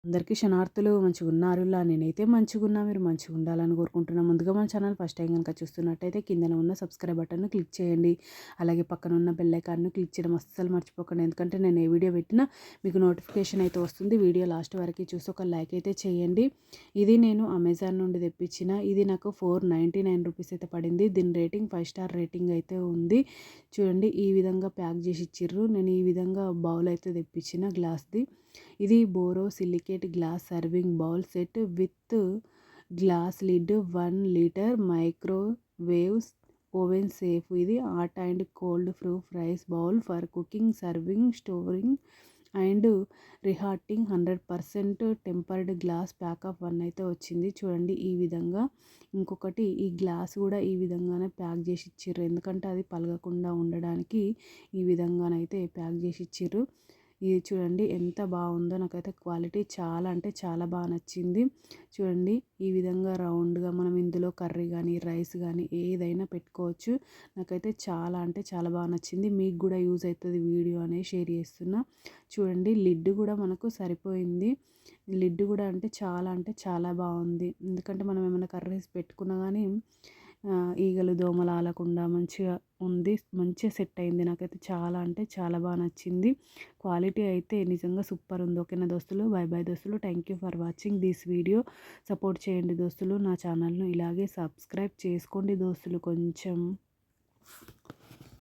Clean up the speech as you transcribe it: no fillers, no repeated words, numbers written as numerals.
అందరికీ క్షణార్థులు మంచిగున్నారులా నేనైతే మంచిగున్నా. మీరు మంచిగుండాలని కోరుకుంటున్నా. ముందుగా మన ఛానల్ ఫస్ట్ టైం కనుక చూస్తున్నట్టయితే కిందన ఉన్న సబ్స్క్రైబ్ బటన్ను క్లిక్ చేయండి. అలాగే పక్కన ఉన్న బెల్ ఐకాన్ను క్లిక్ చేయడం అస్సలు మర్చిపోకండి. ఎందుకంటే నేను ఏ వీడియో పెట్టినా మీకు నోటిఫికేషన్ అయితే వస్తుంది. వీడియో లాస్ట్ వరకు చూసి ఒక లైక్ అయితే చేయండి. ఇది నేను అమెజాన్ నుండి తెప్పించిన. ఇది నాకు 499 రూపీస్ అయితే పడింది. దీని రేటింగ్ 5 స్టార్ రేటింగ్ అయితే ఉంది. చూడండి ఈ విధంగా ప్యాక్ చేసి ఇచ్చిర్రు. నేను ఈ విధంగా బౌల్ అయితే తెప్పించిన గ్లాస్ది. ఇది borosilicate glass serving bowl set with glass lid 1 litre microwave oven safe. ఇది hot and cold proof rice bowl for cooking, serving, storing and reheating. 100% tempered glass pack of 1 అయితే వచ్చింది. చూడండి ఈ విధంగా. ఇంకొకటి ఈ గ్లాస్ కూడా ఈ విధంగానే ప్యాక్ చేసి ఇచ్చిర్రు. ఎందుకంటే అది పలగకుండా ఉండడానికి ఈ విధంగానైతే ప్యాక్ చేసి ఇచ్చిర్రు. ఇది చూడండి ఎంత బాగుందో. నాకైతే క్వాలిటీ చాలా అంటే చాలా బాగా నచ్చింది. చూడండి ఈ విధంగా రౌండ్గా మనం ఇందులో కర్రీ కానీ రైస్ కానీ ఏదైనా పెట్టుకోవచ్చు. నాకైతే చాలా అంటే చాలా బాగా నచ్చింది. మీకు కూడా యూజ్ అవుతుంది వీడియో అనేది షేర్ చేస్తున్నా. చూడండి లిడ్ కూడా మనకు సరిపోయింది. లిడ్ కూడా అంటే చాలా బాగుంది. ఎందుకంటే మనం ఏమైనా కర్రీస్ పెట్టుకున్నా కానీ ఈగలు దోమలు ఆలకుండా మంచిగా ఉంది. మంచిగా సెట్ అయింది. నాకైతే చాలా అంటే చాలా బాగా నచ్చింది. క్వాలిటీ అయితే నిజంగా సూపర్ ఉంది. ఓకేనా దోస్తులు, బై బై దోస్తులు. Thank you for watching this video. Support చేయండి దోస్తులు. నా ఛానల్ను ఇలాగే సబ్స్క్రైబ్ చేసుకోండి దోస్తులు కొంచెం.